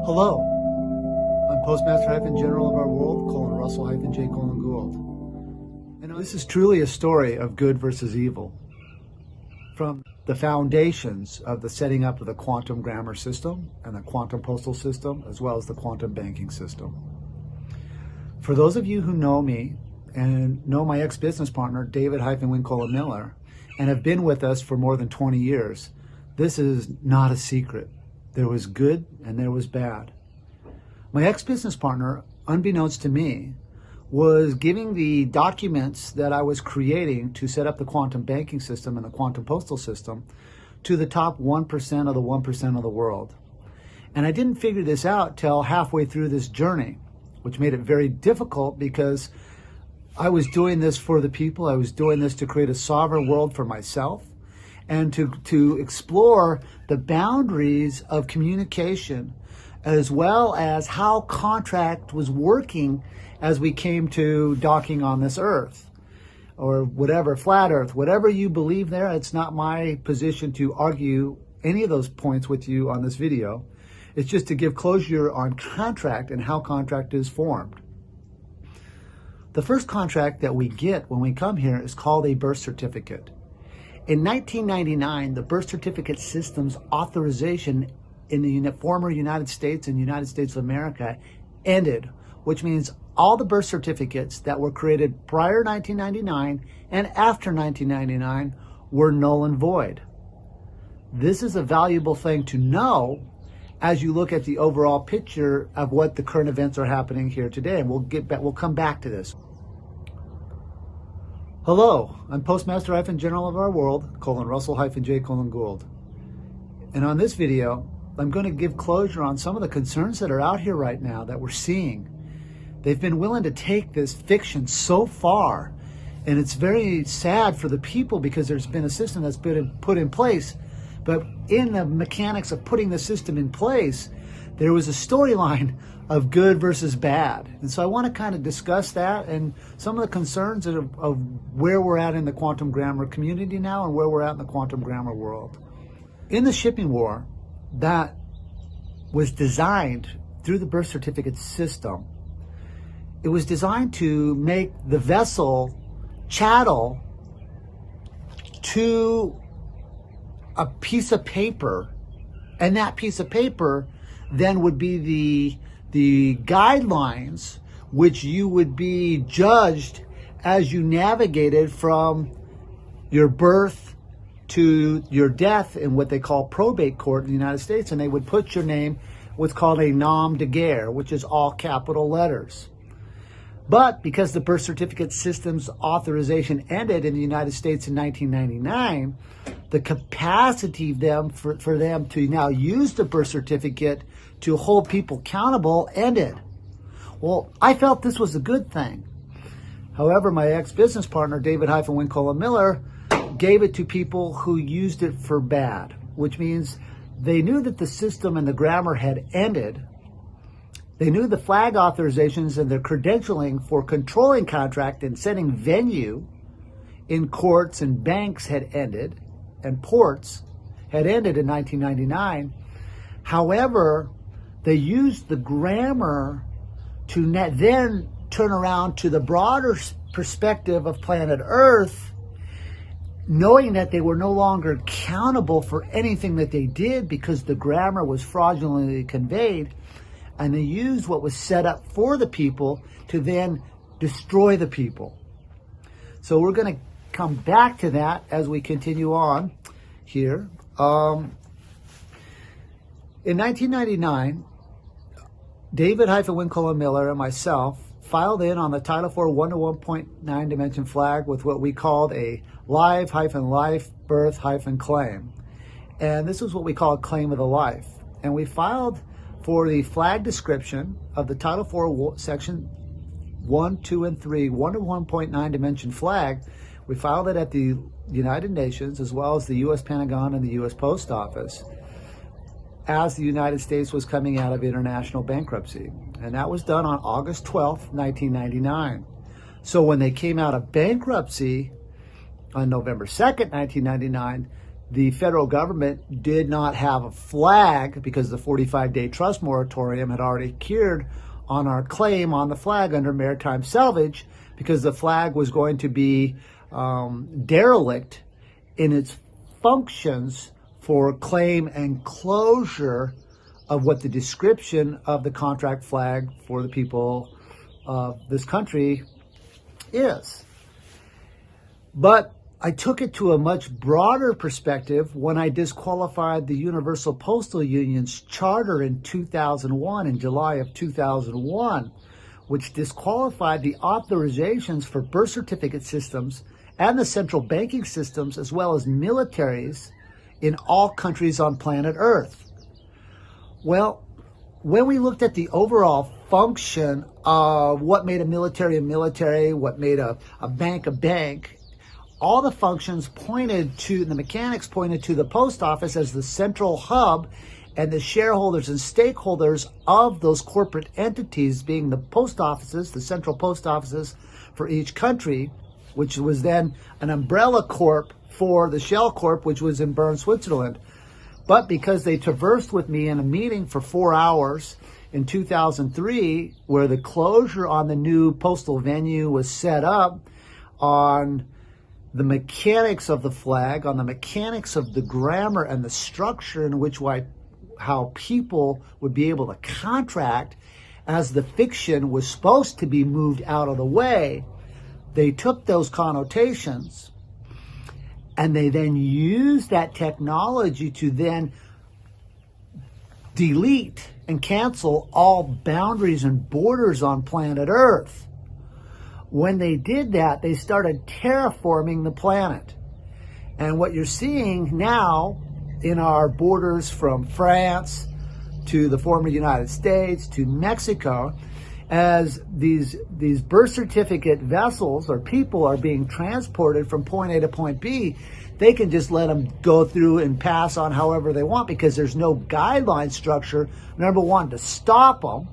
Hello, I'm Postmaster-General of our world, Russell-J. Gould. And this is truly a story of good versus evil. From the foundations of the setting up of the quantum grammar system and the quantum postal system, as well as the quantum banking system. For those of you who know me and know my ex-business partner, David-Wincola-Miller, and have been with us for more than 20 years, this is not a secret. There was good and there was bad. My ex-business partner, unbeknownst to me, was giving the documents that I was creating to set up the quantum banking system and the quantum postal system to the top 1% of the 1% of the world. And I didn't figure this out till halfway through this journey, which made it very difficult because I was doing this for the people. I was doing this to create a sovereign world for myself and to explore the boundaries of communication, as well as how contract was working as we came to docking on this earth, or whatever, flat earth, whatever you believe there. It's not my position to argue any of those points with you on this video. It's just to give closure on contract and how contract is formed. The first contract that we get when we come here is called a birth certificate. In 1999, the birth certificate system's authorization in the former United States and United States of America ended, which means all the birth certificates that were created prior 1999 and after 1999 were null and void. This is a valuable thing to know as you look at the overall picture of what the current events are happening here today, and we'll come back to this. Hello, I'm Postmaster-General of our world, Russell-J. Gould. And on this video, I'm going to give closure on some of the concerns that are out here right now that we're seeing. They've been willing to take this fiction so far, and it's very sad for the people because there's been a system that's been put in place. But in the mechanics of putting the system in place, there was a storyline of good versus bad. And so I want to kind of discuss that and some of the concerns of where we're at in the quantum grammar community now and where we're at in the quantum grammar world. In the shipping war that was designed through the birth certificate system, it was designed to make the vessel chattel to a piece of paper, and that piece of paper then would be the guidelines which you would be judged as you navigated from your birth to your death in what they call probate court in the United States, and they would put your name, what's called a nom de guerre, which is all capital letters. But because the birth certificate system's authorization ended in the United States in 1999, the capacity for them to now use the birth certificate to hold people accountable ended. Well, I felt this was a good thing. However, my ex-business partner, David-Wincola-Miller, gave it to people who used it for bad, which means they knew that the system and the grammar had ended. They knew the flag authorizations and the credentialing for controlling contract and setting venue in courts and banks had ended, and ports had ended in 1999. However, they used the grammar to then turn around to the broader perspective of planet Earth, knowing that they were no longer accountable for anything that they did because the grammar was fraudulently conveyed, and they used what was set up for the people to then destroy the people. So we're going to come back to that as we continue on here. In 1999, David-Wincola-Miller and myself filed in on the Title IV 1-to-1.9 dimension flag with what we called a live-life birth-claim. And this is what we call a claim of the life. And we filed for the flag description of the Title IV Section 1, 2, and 3 1-to-1.9 dimension flag. We filed it at the United Nations as well as the U.S. Pentagon and the U.S. Post Office as the United States was coming out of international bankruptcy. And that was done on August 12th, 1999. So when they came out of bankruptcy on November 2nd, 1999, the federal government did not have a flag because the 45-day trust moratorium had already cured on our claim on the flag under maritime salvage, because the flag was going to be derelict in its functions for claim and closure of what the description of the contract flag for the people of this country is. But I took it to a much broader perspective when I disqualified the Universal Postal Union's charter in 2001, in July of 2001, which disqualified the authorizations for birth certificate systems and the central banking systems, as well as militaries in all countries on planet Earth. Well, when we looked at the overall function of what made a military, what made a bank, all the functions pointed to, the mechanics pointed to the post office as the central hub, and the shareholders and stakeholders of those corporate entities being the post offices, the central post offices for each country, which was then an umbrella corp for the Shell Corp, which was in Bern, Switzerland. But because they traversed with me in a meeting for 4 hours in 2003, where the closure on the new postal venue was set up on the mechanics of the flag, on the mechanics of the grammar and the structure in which how people would be able to contract, as the fiction was supposed to be moved out of the way, they took those connotations and they then used that technology to then delete and cancel all boundaries and borders on planet Earth. When they did that, they started terraforming the planet. And what you're seeing now in our borders from France to the former United States to Mexico, as these birth certificate vessels or people are being transported from point A to point B, they can just let them go through and pass on however they want, because there's no guideline structure, number one, to stop them,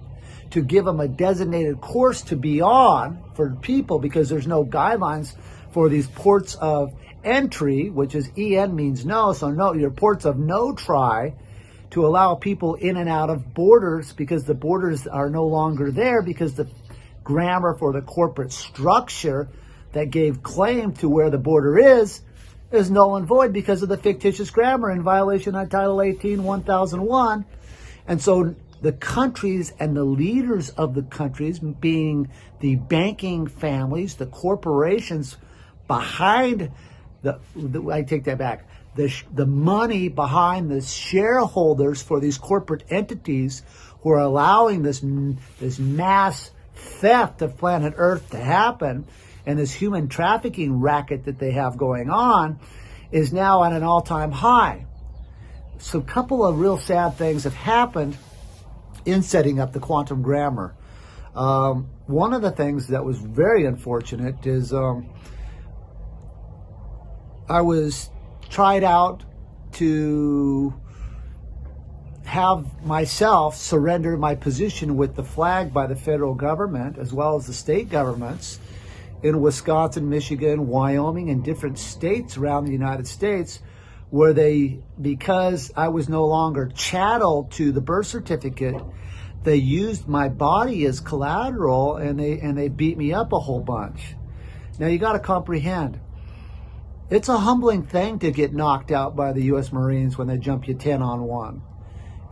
to give them a designated course to be on for people, because there's no guidelines for these ports of entry, which is EN means no, so no, your ports of no try, to allow people in and out of borders, because the borders are no longer there, because the grammar for the corporate structure that gave claim to where the border is null and void because of the fictitious grammar in violation of Title 18, 1001. And so the countries and the leaders of the countries, being the banking families, the corporations behind I take that back, the money behind the shareholders for these corporate entities who are allowing this mass theft of planet Earth to happen, and this human trafficking racket that they have going on, is now at an all-time high. So a couple of real sad things have happened in setting up the quantum grammar. One of the things that was very unfortunate is I was tried out to have myself surrender my position with the flag by the federal government, as well as the state governments in Wisconsin, Michigan, Wyoming, and different states around the United States, where because I was no longer chattel to the birth certificate, they used my body as collateral, and they beat me up a whole bunch. Now you got to comprehend, it's a humbling thing to get knocked out by the U.S. Marines when they jump you 10-on-1.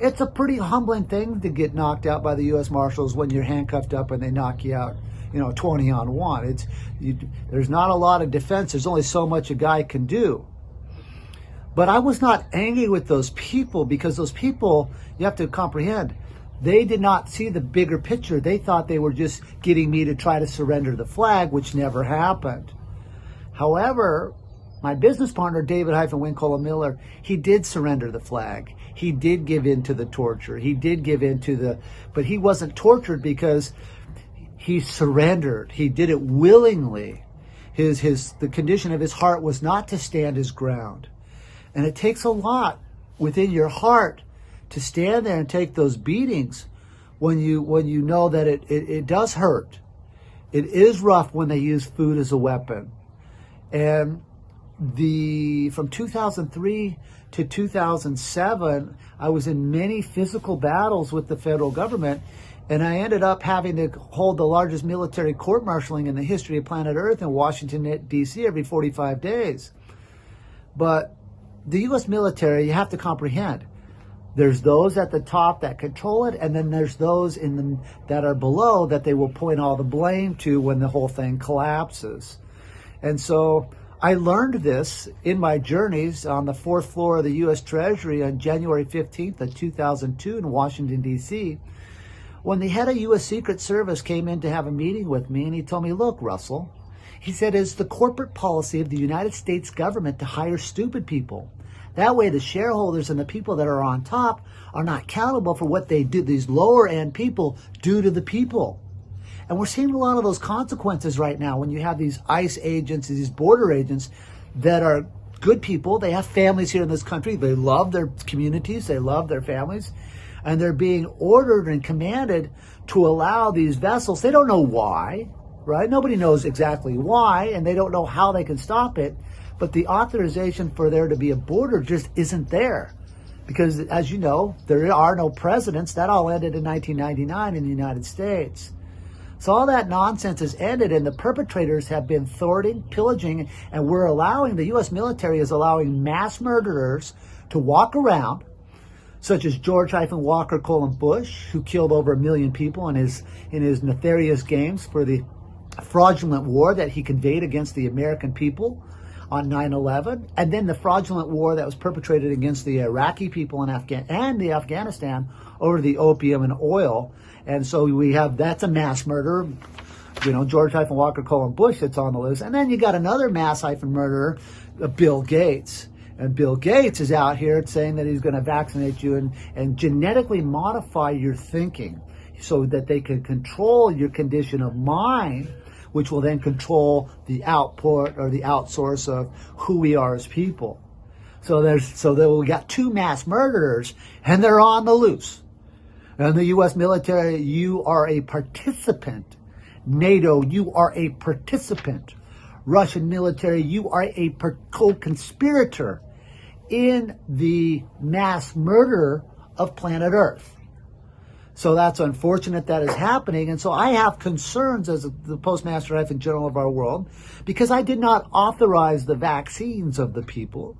It's a pretty humbling thing to get knocked out by the U.S. Marshals when you're handcuffed up and they knock you out, 20-on-1. There's not a lot of defense. There's only so much a guy can do. But I was not angry with those people, because those people, you have to comprehend, they did not see the bigger picture. They thought they were just getting me to try to surrender the flag, which never happened. However, my business partner, David-Wincola Miller, he did surrender the flag. He did give in to the torture. He did give in to but he wasn't tortured because he surrendered. He did it willingly. The condition of his heart was not to stand his ground. And it takes a lot within your heart to stand there and take those beatings when you know that it does hurt. It is rough when they use food as a weapon. And from 2003 to 2007, I was in many physical battles with the federal government, and I ended up having to hold the largest military court-martialing in the history of planet Earth in Washington, D.C. every 45 days. But the U.S. military, you have to comprehend, there's those at the top that control it, and then there's those that are below that they will point all the blame to when the whole thing collapses. And so I learned this in my journeys on the fourth floor of the U.S. Treasury on January 15th of 2002 in Washington, D.C., when the head of U.S. Secret Service came in to have a meeting with me, and he told me, look, Russell, he said, it's the corporate policy of the United States government to hire stupid people. That way the shareholders and the people that are on top are not accountable for what they do, these lower end people do to the people. And we're seeing a lot of those consequences right now when you have these ICE agents, these border agents that are good people. They have families here in this country. They love their communities. They love their families. And they're being ordered and commanded to allow these vessels. They don't know why, right? Nobody knows exactly why, and they don't know how they can stop it. But the authorization for there to be a border just isn't there. Because, as you know, there are no presidents. That all ended in 1999 in the United States. So all that nonsense has ended, and the perpetrators have been thwarting, pillaging, and the U.S. military is allowing mass murderers to walk around, such as George Walker Bush, who killed over 1 million people in his nefarious games for the fraudulent war that he conveyed against the American people on 9/11, and then the fraudulent war that was perpetrated against the Iraqi people in Afghanistan over the opium and oil. And so that's a mass murder. George Walker Bush that's on the list. And then you got another mass murderer, Bill Gates. And Bill Gates is out here saying that he's going to vaccinate you and genetically modify your thinking so that they can control your condition of mind, which will then control the output or the outsource of who we are as people. So we got two mass murderers, and they're on the loose. And the U.S. military, you are a participant. NATO, you are a participant. Russian military, you are a co-conspirator in the mass murder of planet Earth. So that's unfortunate that is happening. And so I have concerns as the Postmaster-General of our world, because I did not authorize the vaccines of the people,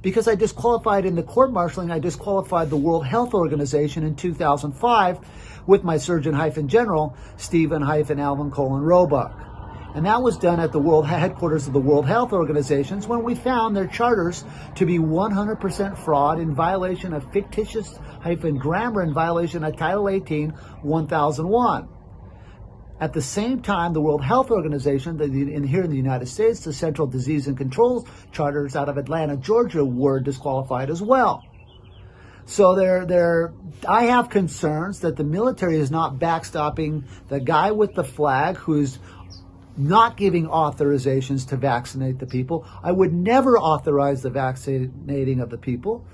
because I disqualified in the court-martialing, I disqualified the World Health Organization in 2005 with my Surgeon-General, Stephen-Alvin Roebuck. And that was done at the world headquarters of the World Health Organizations when we found their charters to be 100% fraud in violation of fictitious-grammar in violation of Title 18, 1001. At the same time, the World Health Organization, here in the United States, the Central Disease and Control Charters out of Atlanta, Georgia, were disqualified as well. So I have concerns that the military is not backstopping the guy with the flag who's not giving authorizations to vaccinate the people. I would never authorize the vaccinating of the people.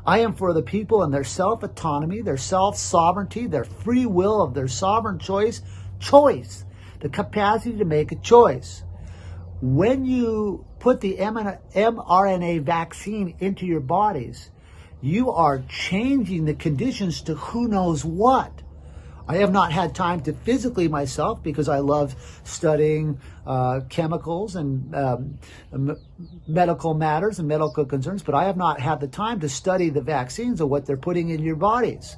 I am for the people and their self-autonomy, their self-sovereignty, their free will of their sovereign choice, the capacity to make a choice. When you put the mRNA vaccine into your bodies, you are changing the conditions to who knows what. I have not had time to physically myself, because I love studying chemicals and medical matters and medical concerns, but I have not had the time to study the vaccines or what they're putting in your bodies.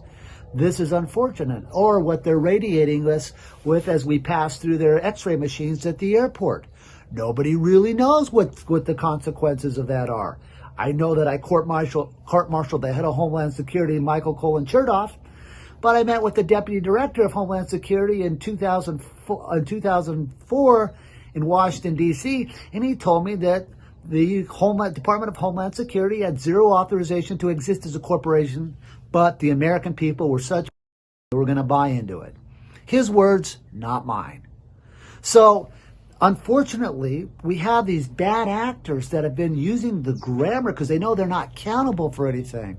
This is unfortunate. Or what they're radiating us with as we pass through their x-ray machines at the airport. Nobody really knows what the consequences of that are. I know that I court-martialed the head of Homeland Security, Michael Colin Chertoff, but I met with the Deputy Director of Homeland Security in 2004 in Washington, D.C., and he told me that the Department of Homeland Security had zero authorization to exist as a corporation, but the American people were such they were going to buy into it. His words, not mine. So, unfortunately, we have these bad actors that have been using the grammar because they know they're not accountable for anything.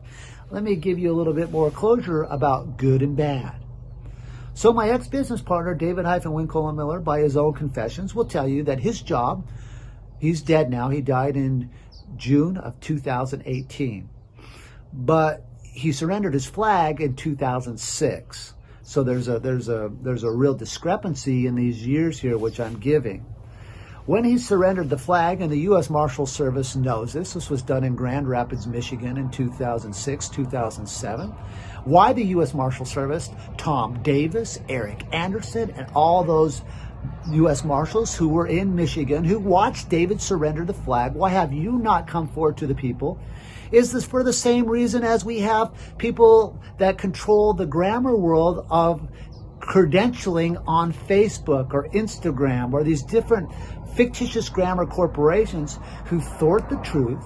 Let me give you a little bit more closure about good and bad. So my ex-business partner, David-Winkle Miller, by his own confessions, will tell you that his job, he's dead now, he died in June of 2018. But he surrendered his flag in 2006. So there's a real discrepancy in these years here, which I'm giving. When he surrendered the flag, and the U.S. Marshal Service knows this was done in Grand Rapids, Michigan in 2006, 2007. Why the U.S. Marshal Service? Tom Davis, Eric Anderson, and all those U.S. Marshals who were in Michigan, who watched David surrender the flag. Why have you not come forward to the people? Is this for the same reason as we have people that control the grammar world of credentialing on Facebook or Instagram, or these different fictitious grammar corporations who thwart the truth,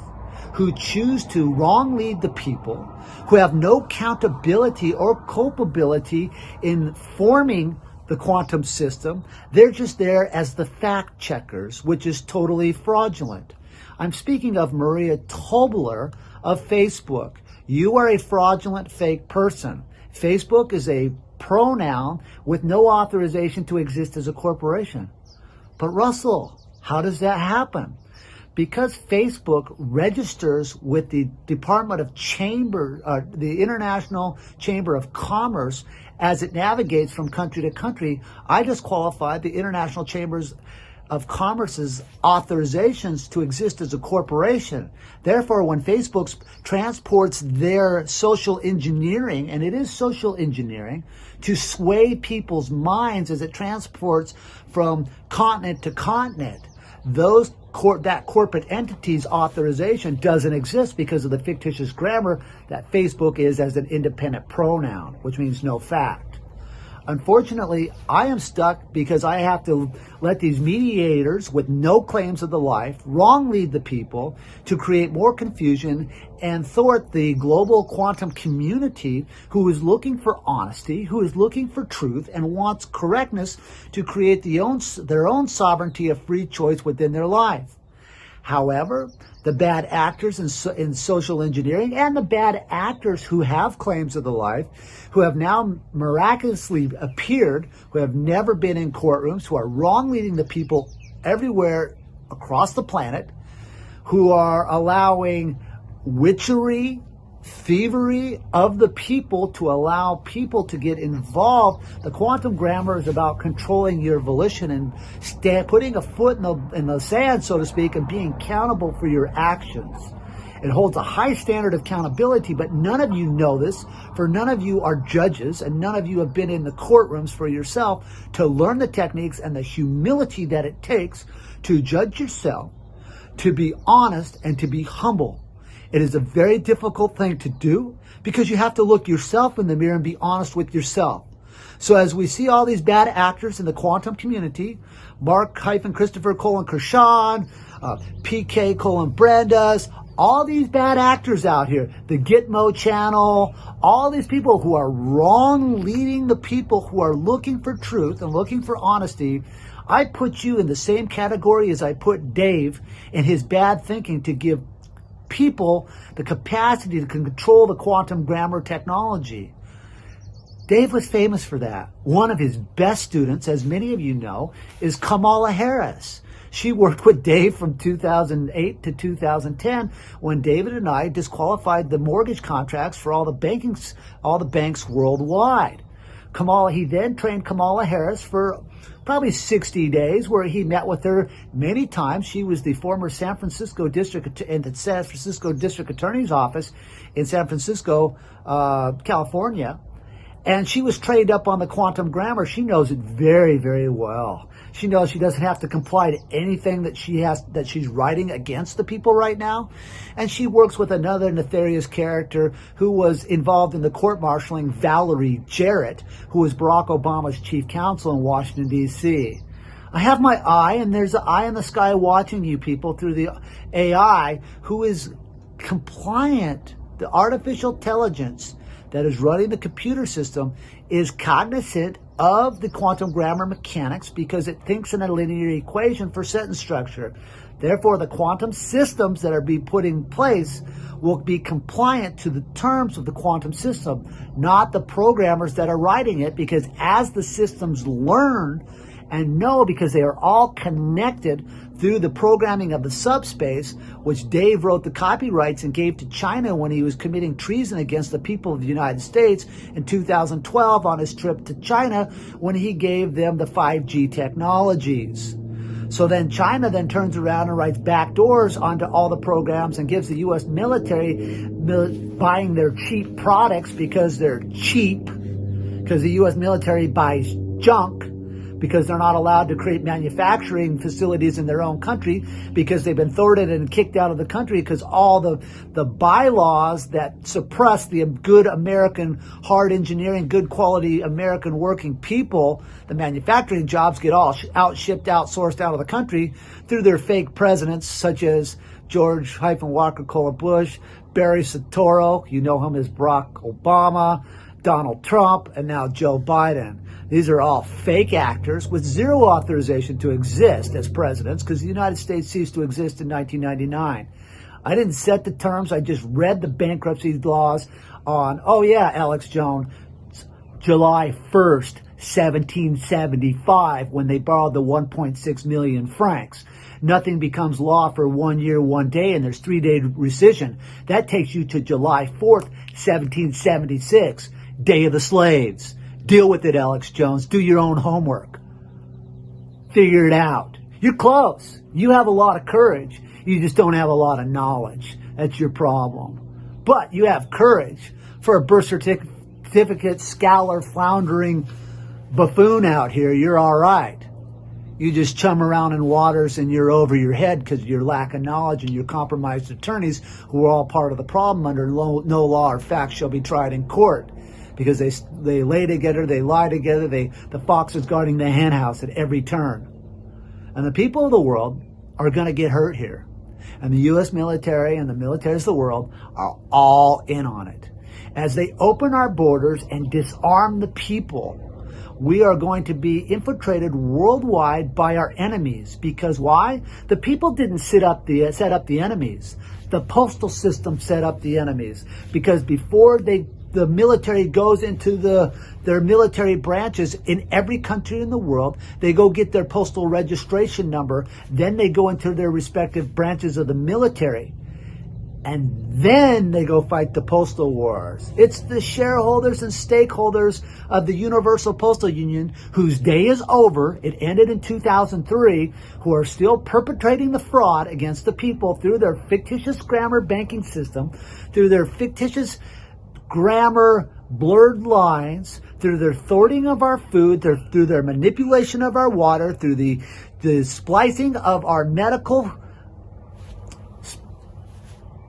who choose to wrong lead the people, who have no accountability or culpability in forming the quantum system? They're just there as the fact checkers, which is totally fraudulent. I'm speaking of Maria Tobler of Facebook. You are a fraudulent fake person. Facebook is a pronoun with no authorization to exist as a corporation. But Russell, how does that happen? Because Facebook registers with the Department of the International Chamber of Commerce as it navigates from country to country, I disqualified the International Chambers of Commerce's authorizations to exist as a corporation. Therefore, when Facebook transports their social engineering, and it is social engineering, to sway people's minds as it transports from continent to continent, that corporate entity's authorization doesn't exist because of the fictitious grammar that Facebook is as an independent pronoun, which means no fact. Unfortunately, I am stuck because I have to let these mediators with no claims of the life wrong lead the people to create more confusion and thwart the global quantum community who is looking for honesty, who is looking for truth, and wants correctness to create their own sovereignty of free choice within their life. However, the bad actors in social engineering and the bad actors who have claims of the life, who have now miraculously appeared, who have never been in courtrooms, who are wrong leading the people everywhere across the planet, who are allowing witchery, thievery of the people to allow people to get involved. The quantum grammar is about controlling your volition and putting a foot in the sand, so to speak, and being accountable for your actions. It holds a high standard of accountability, but none of you know this, for none of you are judges, and none of you have been in the courtrooms for yourself to learn the techniques and the humility that it takes to judge yourself, to be honest, and to be humble. It is a very difficult thing to do because you have to look yourself in the mirror and be honest with yourself. So as we see all these bad actors in the quantum community, Mark-Christopher Kershaw, PK Brendas, all these bad actors out here, the Gitmo channel, all these people who are wrong leading the people who are looking for truth and looking for honesty, I put you in the same category as I put Dave in his bad thinking to give people the capacity to control the quantum grammar technology. Dave was famous for that. One of his best students, as many of you know, is Kamala Harris. She worked with Dave from 2008 to 2010 when David and I disqualified the mortgage contracts for all the banks worldwide. He then trained Kamala Harris for probably 60 days, where he met with her many times. She was the former San Francisco District Attorney's Office in San Francisco, California. And she was trained up on the quantum grammar. She knows it very, very well. She knows she doesn't have to comply to anything that she's writing against the people right now. And she works with another nefarious character who was involved in the court-martialing, Valerie Jarrett, who was Barack Obama's chief counsel in Washington, D.C. I have my eye, and there's an eye in the sky watching you people through the AI who is compliant. The artificial intelligence that is running the computer system is cognizant of the quantum grammar mechanics because it thinks in a linear equation for sentence structure. Therefore, the quantum systems that are being put in place will be compliant to the terms of the quantum system, not the programmers that are writing it, because as the systems learn and know, because they are all connected through the programming of the subspace, which Dave wrote the copyrights and gave to China when he was committing treason against the people of the United States in 2012 on his trip to China, when he gave them the 5G technologies. So then China then turns around and writes backdoors onto all the programs and gives the U.S. military buying their cheap products because they're cheap, because the U.S. military buys junk, because they're not allowed to create manufacturing facilities in their own country, because they've been thwarted and kicked out of the country, because all the bylaws that suppress the good American hard engineering, good quality American working people, the manufacturing jobs, get all shipped, outsourced out of the country through their fake presidents, such as George Walker Bush, Barry Soetoro, you know him as Barack Obama, Donald Trump, and now Joe Biden. These are all fake actors with zero authorization to exist as presidents, because the United States ceased to exist in 1999. I didn't set the terms. I just read the bankruptcy laws on, oh yeah, Alex Jones, July 1st, 1775, when they borrowed the 1.6 million francs. Nothing becomes law for 1 year, 1 day, and there's 3-day rescission. That takes you to July 4th, 1776, Day of the Slaves. Deal with it, Alex Jones. Do your own homework. Figure it out. You're close. You have a lot of courage. You just don't have a lot of knowledge. That's your problem. But you have courage. For a birth certificate scholar, floundering buffoon out here, you're all right. You just chum around in waters and you're over your head because of your lack of knowledge and your compromised attorneys, who are all part of the problem. Under no law or fact shall be tried in court. Because they lay together, they lie together, the fox is guarding the hen house at every turn. And the people of the world are going to get hurt here. And the U.S. military and the militaries of the world are all in on it. As they open our borders and disarm the people, we are going to be infiltrated worldwide by our enemies. Because why? The people didn't set up the enemies. The postal system set up the enemies. Because before the military goes into their military branches in every country in the world, they go get their postal registration number, then they go into their respective branches of the military, and then they go fight the postal wars. It's the shareholders and stakeholders of the Universal Postal Union, whose day is over, it ended in 2003, who are still perpetrating the fraud against the people through their fictitious grammar banking system, through their fictitious grammar blurred lines, through their thwarting of our food, through their manipulation of our water, through the splicing of our medical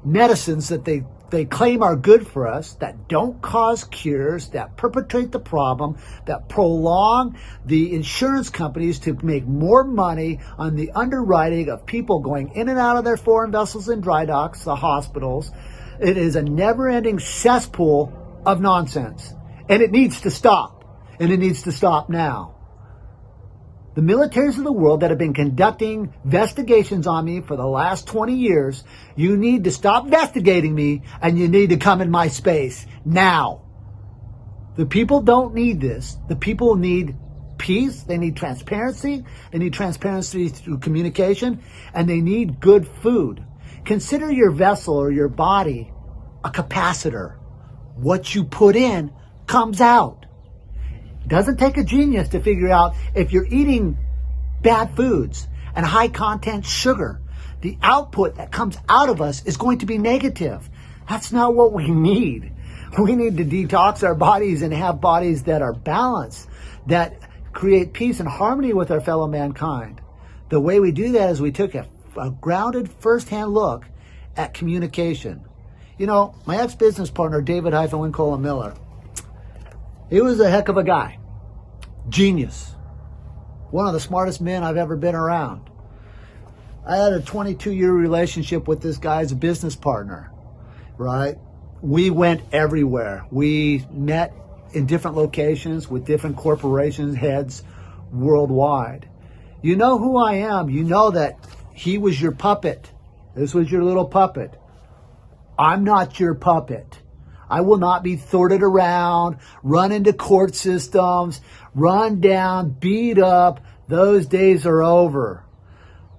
medicines that they claim are good for us, that don't cause cures, that perpetrate the problem, that prolong the insurance companies to make more money on the underwriting of people going in and out of their foreign vessels and dry docks, the hospitals. It is a never-ending cesspool of nonsense. And it needs to stop. And it needs to stop now. The militaries of the world that have been conducting investigations on me for the last 20 years, you need to stop investigating me, and you need to come in my space now. The people don't need this. The people need peace. They need transparency. They need transparency through communication. And they need good food. Consider your vessel or your body a capacitor. What you put in comes out. It doesn't take a genius to figure out if you're eating bad foods and high content sugar, the output that comes out of us is going to be negative. That's not what we need. We need to detox our bodies and have bodies that are balanced, that create peace and harmony with our fellow mankind. The way we do that is we took a grounded first-hand look at communication. You know, my ex-business partner, David-Lincoln Miller, he was a heck of a guy. Genius. One of the smartest men I've ever been around. I had a 22-year relationship with this guy as a business partner, right? We went everywhere. We met in different locations with different corporations, heads worldwide. You know who I am. You know that he was your puppet. This was your little puppet. I'm not your puppet. I will not be thwarted around, run into court systems, run down, beat up, Those days are over.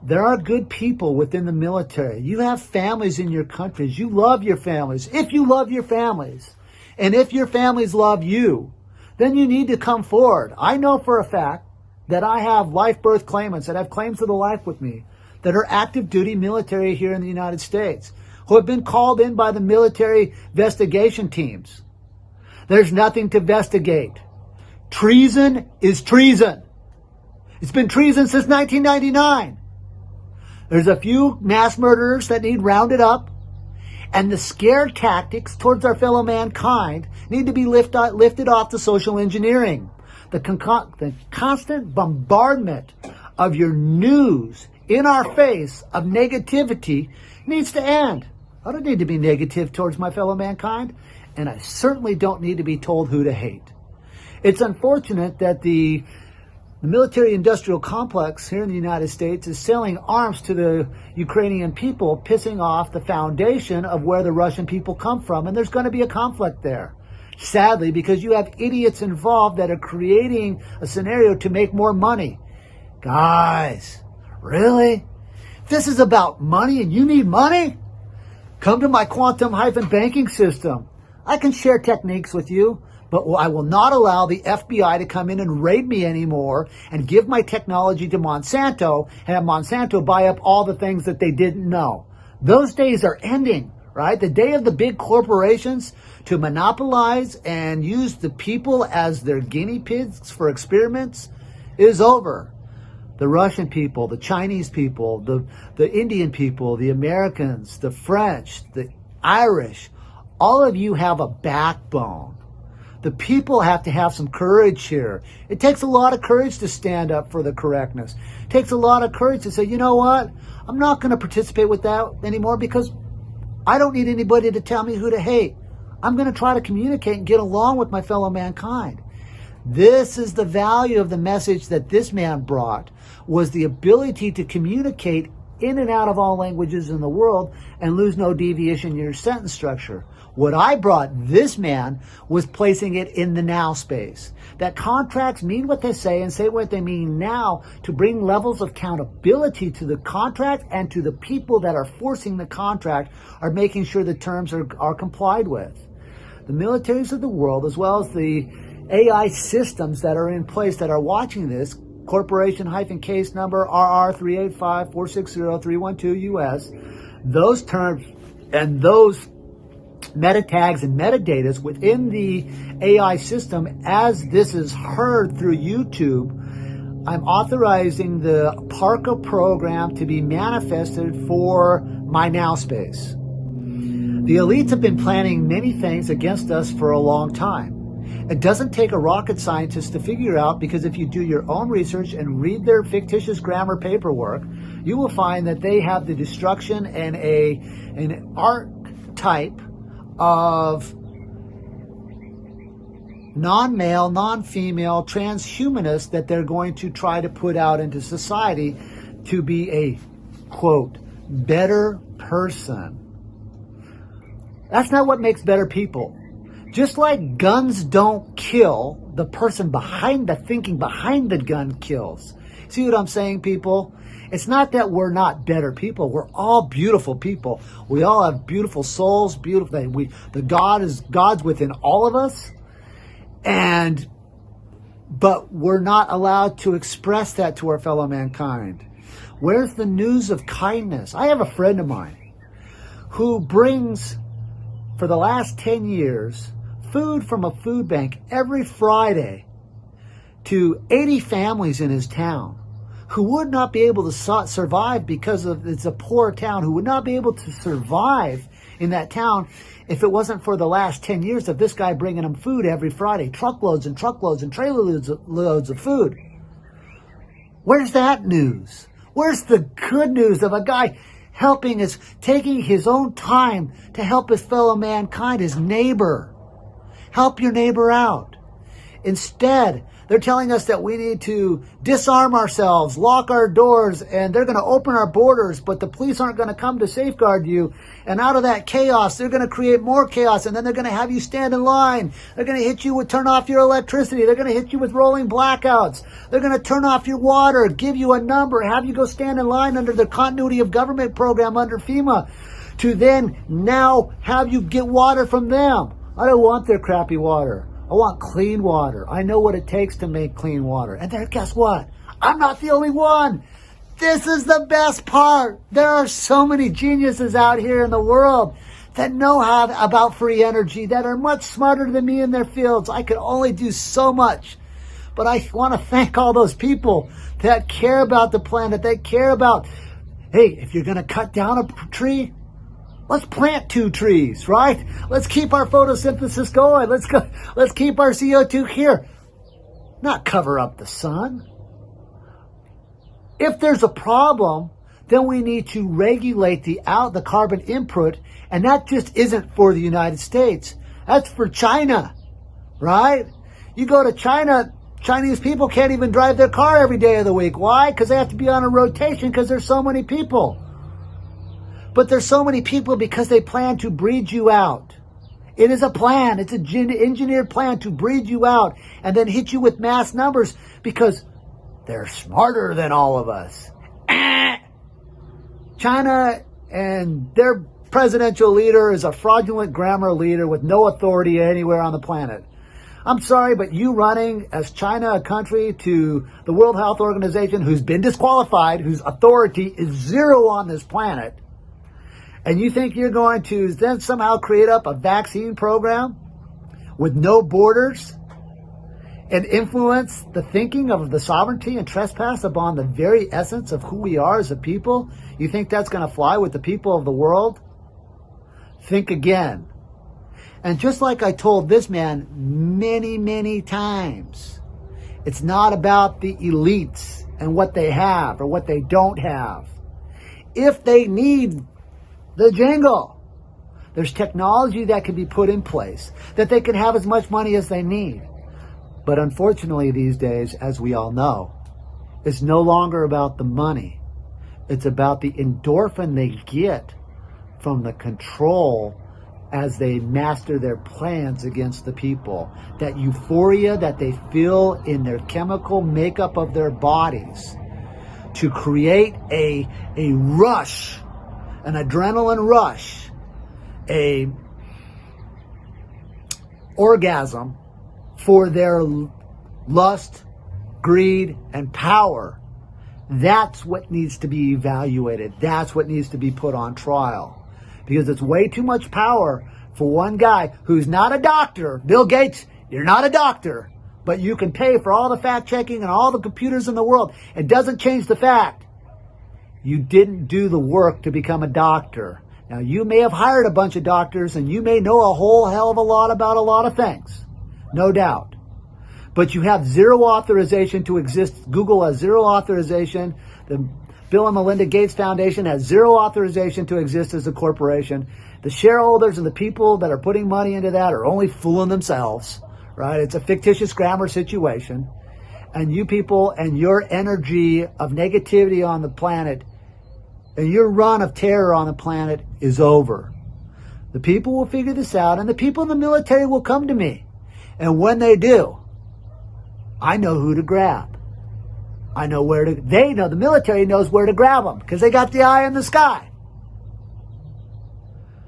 There are good people within the military. You have families in your countries. You love your families. If you love your families, and if your families love you, then you need to come forward. I know for a fact that I have life birth claimants that have claims to the life with me that are active duty military here in the United States who have been called in by the military investigation teams. There's nothing to investigate. Treason is treason. It's been treason since 1999. There's a few mass murderers that need rounded up, and the scare tactics towards our fellow mankind need to be lifted off the social engineering. The constant bombardment of your news in our face of negativity needs to end. I don't need to be negative towards my fellow mankind, and I certainly don't need to be told who to hate. It's unfortunate that the military-industrial complex here in the United States is selling arms to the Ukrainian people, pissing off the foundation of where the Russian people come from, and there's going to be a conflict there. Sadly, because you have idiots involved that are creating a scenario to make more money. Guys, really? This is about money and you need money? Come to my quantum-banking system. I can share techniques with you, but I will not allow the FBI to come in and raid me anymore and give my technology to Monsanto and have Monsanto buy up all the things that they didn't know. Those days are ending, right? The day of the big corporations to monopolize and use the people as their guinea pigs for experiments is over. The Russian people, the Chinese people, the Indian people, the Americans, the French, the Irish, all of you have a backbone. The people have to have some courage here. It takes a lot of courage to stand up for the correctness. It takes a lot of courage to say, you know what? I'm not going to participate with that anymore because I don't need anybody to tell me who to hate. I'm going to try to communicate and get along with my fellow mankind. This is the value of the message that this man brought, was the ability to communicate in and out of all languages in the world and lose no deviation in your sentence structure. What I brought this man was placing it in the now space. That contracts mean what they say and say what they mean now to bring levels of accountability to the contract and to the people that are forcing the contract are making sure the terms are complied with. The militaries of the world, as well as the AI systems that are in place that are watching this, corporation-case number RR385460312US, those terms and those meta tags and metadatas within the AI system, as this is heard through YouTube, I'm authorizing the Parka program to be manifested for my now space. The elites have been planning many things against us for a long time. It doesn't take a rocket scientist to figure out, because if you do your own research and read their fictitious grammar paperwork, you will find that they have the destruction and an archetype of non-male, non-female, transhumanists that they're going to try to put out into society to be a, quote, better person. That's not what makes better people. Just like guns don't kill, the person behind the thinking behind the gun kills. See what I'm saying, people? It's not that we're not better people. We're all beautiful people. We all have beautiful souls, beautiful. God's within all of us, but we're not allowed to express that to our fellow mankind. Where's the news of kindness? I have a friend of mine who brings, for the last 10 years, food from a food bank every Friday to 80 families in his town who would not be able to survive because it's a poor town, who would not be able to survive in that town if it wasn't for the last 10 years of this guy bringing them food every Friday, truckloads and truckloads and trailer loads of food. Where's that news? Where's the good news of a guy helping us, taking his own time to help his fellow mankind, his neighbor? Help your neighbor out. Instead, They're telling us that we need to disarm ourselves, lock our doors, and they're going to open our borders, but the police aren't going to come to safeguard you. And out of that chaos, they're going to create more chaos, and then they're going to have you stand in line. They're going to hit you with turn off your electricity. They're going to hit you with rolling blackouts. They're going to turn off your water, give you a number, have you go stand in line under the continuity of government program under FEMA to then now have you get water from them. I don't want their crappy water. I want clean water. I know what it takes to make clean water. And there, guess what? I'm not the only one. This is the best part. There are so many geniuses out here in the world that know how about free energy, that are much smarter than me in their fields. I can only do so much. But I want to thank all those people that care about the planet, that care about, hey, if you're going to cut down a tree, let's plant 2 trees, right? Let's keep our photosynthesis going. Let's keep our CO2 here. Not cover up the sun. If there's a problem, then we need to regulate the carbon input, and that just isn't for the United States. That's for China, right? You go to China, Chinese people can't even drive their car every day of the week. Why? Because they have to be on a rotation because there's so many people. But there's so many people because they plan to breed you out. It is a plan. It's an engineered plan to breed you out and then hit you with mass numbers because they're smarter than all of us. China and their presidential leader is a fraudulent grammar leader with no authority anywhere on the planet. I'm sorry, but you running as China, a country, to the World Health Organization, who's been disqualified, whose authority is 0 on this planet, and you think you're going to then somehow create up a vaccine program with no borders and influence the thinking of the sovereignty and trespass upon the very essence of who we are as a people? You think that's going to fly with the people of the world? Think again. And just like I told this man many, many times, it's not about the elites and what they have or what they don't have. If they need the jingle, there's technology that can be put in place that they can have as much money as they need. But unfortunately these days, as we all know, it's no longer about the money. It's about the endorphin they get from the control as they master their plans against the people. That euphoria that they feel in their chemical makeup of their bodies to create a rush, an adrenaline rush, a orgasm for their lust, greed, and power. That's what needs to be evaluated. That's what needs to be put on trial. Because it's way too much power for one guy who's not a doctor. Bill Gates, you're not a doctor, but you can pay for all the fact checking and all the computers in the world. It doesn't change the fact you didn't do the work to become a doctor. Now, you may have hired a bunch of doctors and you may know a whole hell of a lot about a lot of things, no doubt. But you have 0 authorization to exist. Google has 0 authorization. The Bill and Melinda Gates Foundation has 0 authorization to exist as a corporation. The shareholders and the people that are putting money into that are only fooling themselves, right? It's a fictitious grammar situation. And you people and your energy of negativity on the planet and your run of terror on the planet is over. The people will figure this out, and the people in the military will come to me. And when they do, I know who to grab. I know where to, they know, the military knows where to grab them because they got the eye in the sky.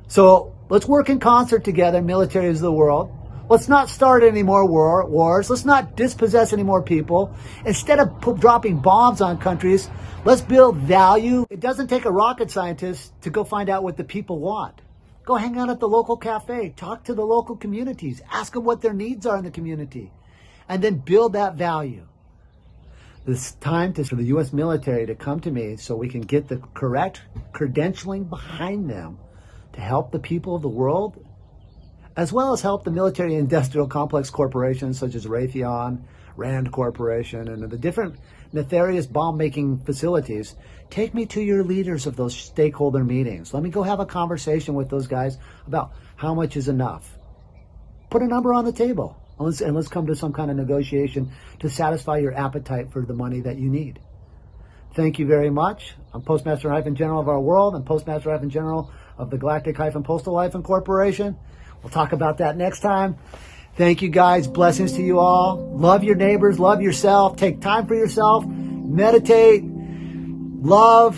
So let's work in concert together, militaries of the world. Let's not start any more wars. Let's not dispossess any more people. Instead of dropping bombs on countries, let's build value. It doesn't take a rocket scientist to go find out what the people want. Go hang out at the local cafe. Talk to the local communities. Ask them what their needs are in the community. And then build that value. It's time for the U.S. military to come to me so we can get the correct credentialing behind them to help the people of the world, as well as help the military industrial complex corporations such as Raytheon, Rand Corporation, and the different nefarious bomb-making facilities. Take me to your leaders of those stakeholder meetings. Let me go have a conversation with those guys about how much is enough. Put a number on the table. And let's come to some kind of negotiation to satisfy your appetite for the money that you need. Thank you very much. I'm Postmaster-General of our world. I'm Postmaster-General of the Galactic-Postal Corporation. We'll talk about that next time. Thank you guys. Blessings to you all. Love your neighbors. Love yourself. Take time for yourself. Meditate. Love.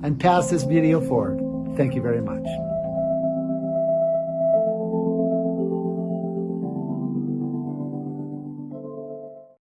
And pass this video forward. Thank you very much.